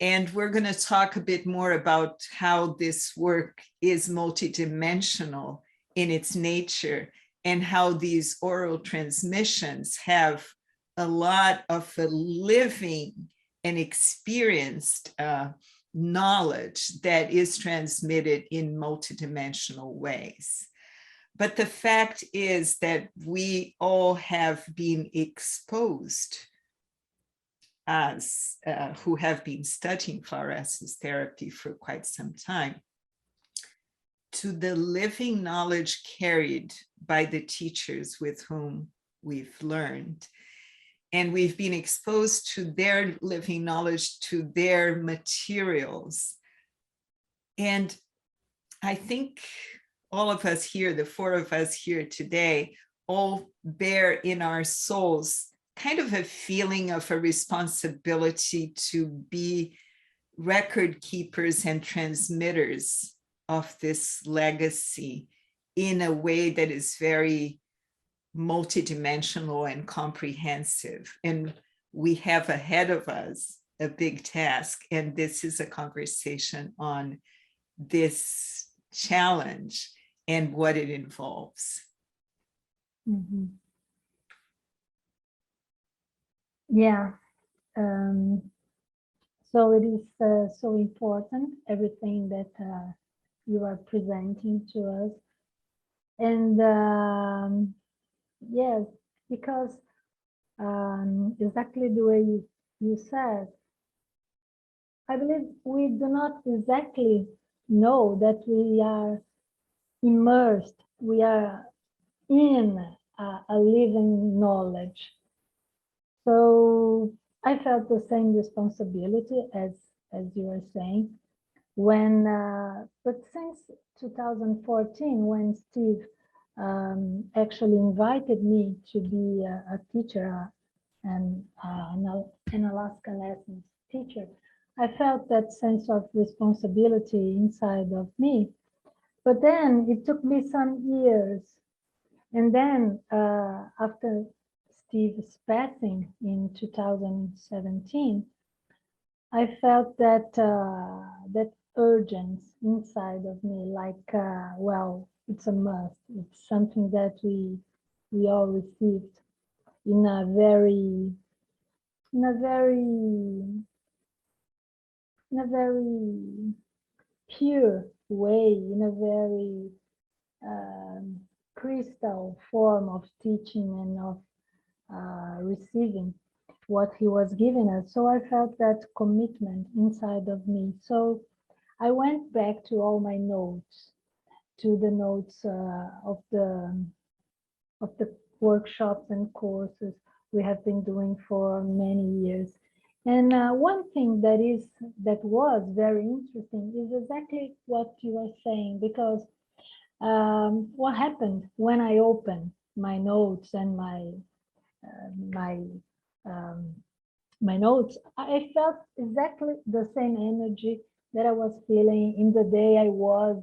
And we're going to talk a bit more about how this work is multidimensional in its nature and how these oral transmissions have a lot of a living and experienced knowledge that is transmitted in multidimensional ways. But the fact is that we all have been exposed as who have been studying flower essence therapy for quite some time to the living knowledge carried by the teachers with whom we've learned. And we've been exposed to their living knowledge, to their materials. And I think all of us here, the four of us here today, all bear in our souls kind of a feeling of a responsibility to be record keepers and transmitters of this legacy in a way that is very multidimensional and comprehensive. And we have ahead of us a big task, and this is a conversation on this challenge and what it involves. Mm-hmm. Yeah, so it is so important, everything that you are presenting to us. And yes, because exactly the way you said, I believe we do not exactly know that we are immersed, we are in a living knowledge. So I felt the same responsibility as you were saying when, but since 2014, when Steve actually invited me to be a teacher and an Alaskan Essence teacher, I felt that sense of responsibility inside of me. But then it took me some years, and then after Steve's passing in 2017, I felt that that urgency inside of me, like, well, it's a must. It's something that we all received in a very pure way, in a very crystal form of teaching and of receiving what he was giving us. So I felt that commitment inside of me. So I went back to all my notes, to the notes of the workshops and courses we have been doing for many years. And one thing that was very interesting is exactly what you are saying, because what happened when I opened my notes and my notes, I felt exactly the same energy that I was feeling in the day I was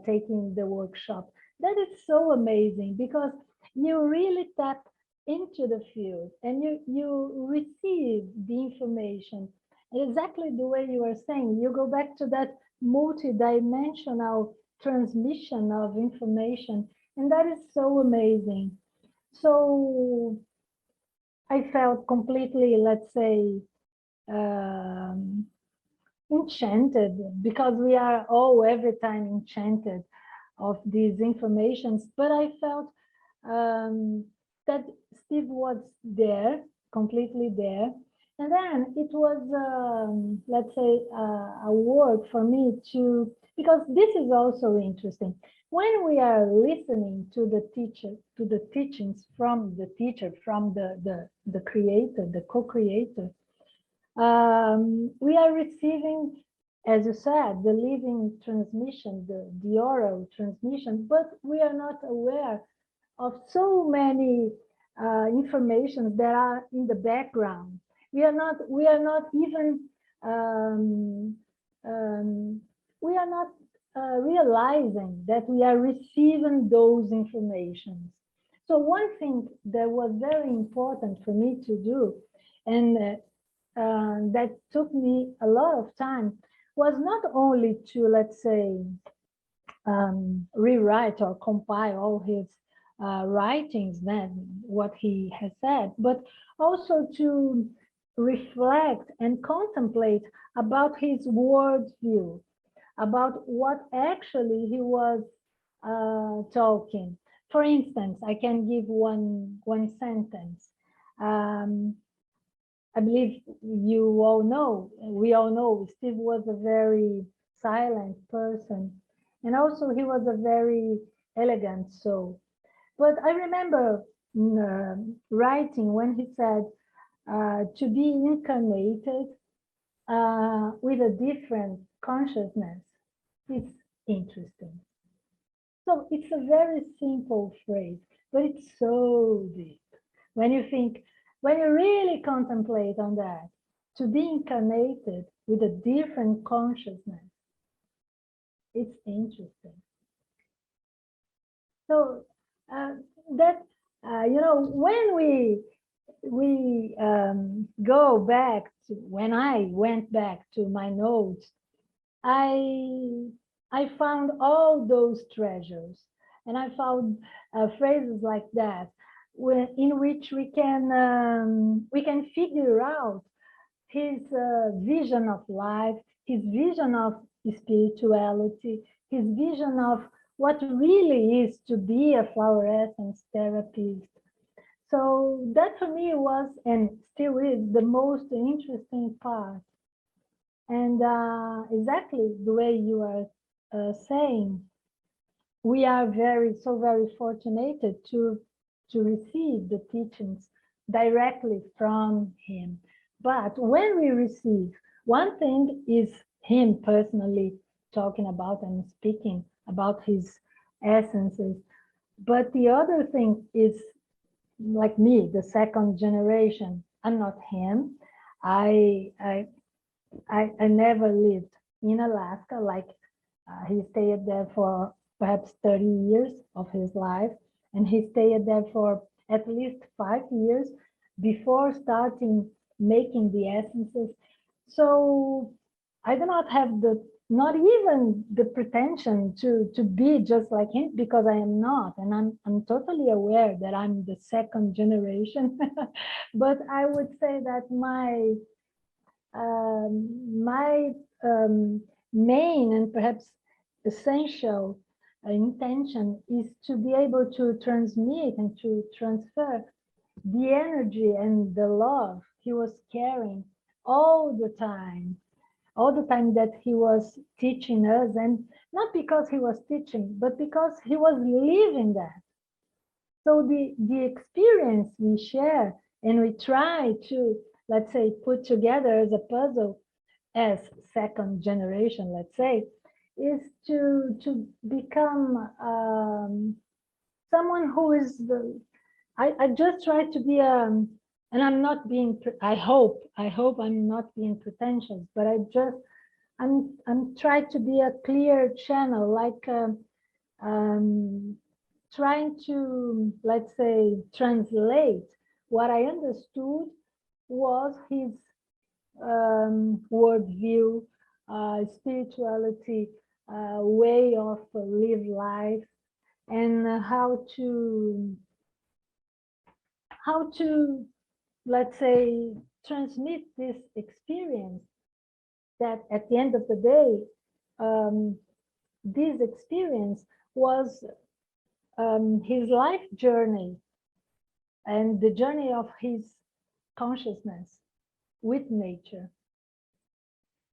taking the workshop. That is so amazing, because you really tap into the field and you receive the information exactly the way you are saying. You go back to that multi-dimensional transmission of information, and that is so amazing. So I felt completely, let's say, enchanted, because we are all every time enchanted of these informations. But I felt that Steve was there, completely there. And then it was, let's say, a work for me to, because this is also interesting. When we are listening to the teacher, to the teachings from the teacher, from the creator, the co-creator, we are receiving, as you said, the living transmission, the oral transmission, but we are not aware of so many informations that are in the background. We are not even realizing that we are receiving those informations. So one thing that was very important for me to do, and that took me a lot of time was not only to, let's say, rewrite or compile all his writings, then what he has said, but also to reflect and contemplate about his worldview, about what actually he was talking. For instance, I can give one sentence. I believe you all know, we all know, Steve was a very silent person, and also he was a very elegant soul. But I remember writing when he said, to be incarnated with a different consciousness is interesting. So it's a very simple phrase, but it's so deep. When you think, when you really contemplate on that, to be incarnated with a different consciousness, it's interesting. So that, when we go back to, when I went back to my notes, I found all those treasures, and I found phrases like that, in which we can figure out his vision of life, his vision of spirituality, his vision of what really is to be a flower essence therapist. So that for me was, and still is, the most interesting part. And exactly the way you are saying, we are very fortunate to receive the teachings directly from him. But when we receive, one thing is him personally talking about and speaking about his essences, but the other thing is, like me, the second generation. I'm not him. I never lived in Alaska. Like he stayed there for perhaps 30 years of his life, and he stayed there for at least 5 years before starting making the essences. So I do not have not even the pretension to be just like him, because I am not, and I'm totally aware that I'm the second generation. But I would say that my main and perhaps essential intention is to be able to transmit and to transfer the energy and the love he was carrying all the time that he was teaching us, and not because he was teaching, but because he was living that. So the experience we share and we try to, let's say, put together as a puzzle as second generation, let's say, is to become someone who is I just try to be and I'm not being, I hope I'm not being pretentious, but I'm trying to be a clear channel, like trying to, let's say, translate what I understood was his worldview, spirituality, way of live life, and how to, let's say, transmit this experience, that at the end of the day, this experience was his life journey and the journey of his consciousness with nature.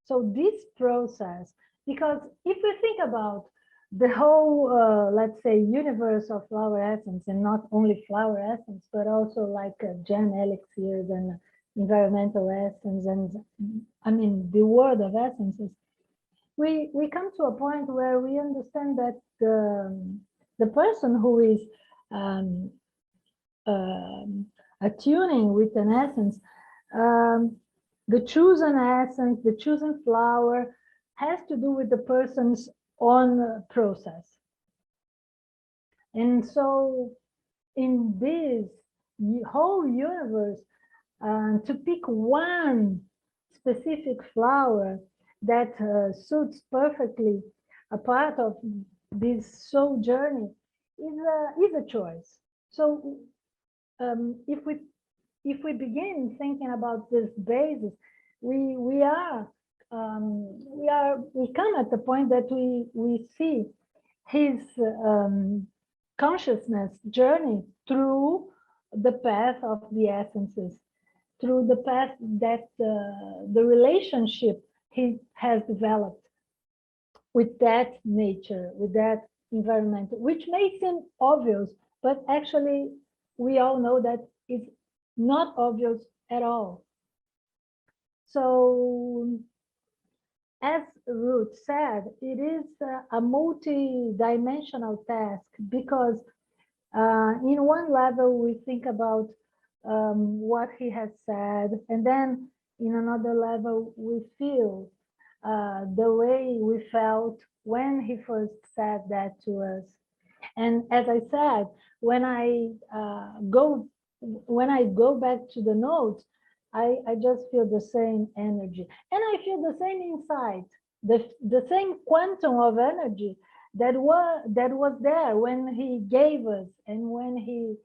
So this process, because if we think about the whole, let's say, universe of flower essence, and not only flower essence, but also like gem elixirs and environmental essence, and I mean the world of essences, we come to a point where we understand that the person who is attuning with an essence, the chosen essence, the chosen flower, has to do with the person's own process. And so in this whole universe, to pick one specific flower that suits perfectly a part of this soul journey is a choice. So if we begin thinking about this basis, we come at the point that we see his consciousness journey through the path of the essences, through the path that the relationship he has developed with that nature, with that environment, which may seem obvious, but actually we all know that it's not obvious at all. So, as Ruth said, it is a multi-dimensional task because in one level we think about what he has said, and then in another level we feel the way we felt when he first said that to us. And as I said, when I go back to the notes, I just feel the same energy, and I feel the same insight, the same quantum of energy that was there when he gave us and when he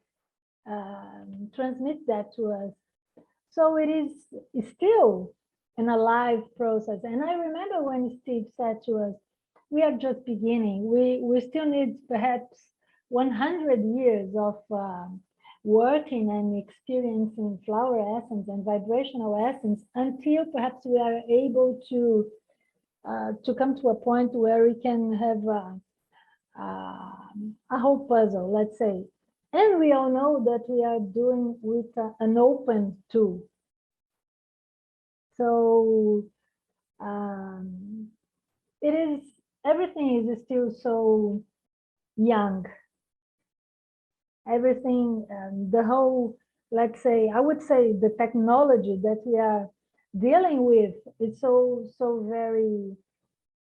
transmits that to us. So it is still an alive process. And I remember when Steve said to us, we are just beginning. We still need perhaps 100 years of working and experiencing flower essence and vibrational essence until perhaps we are able to come to a point where we can have a whole puzzle, let's say. And we all know that we are doing with an open tool. So everything is still so young. Everything, the whole, let's say, I would say the technology that we are dealing with is so very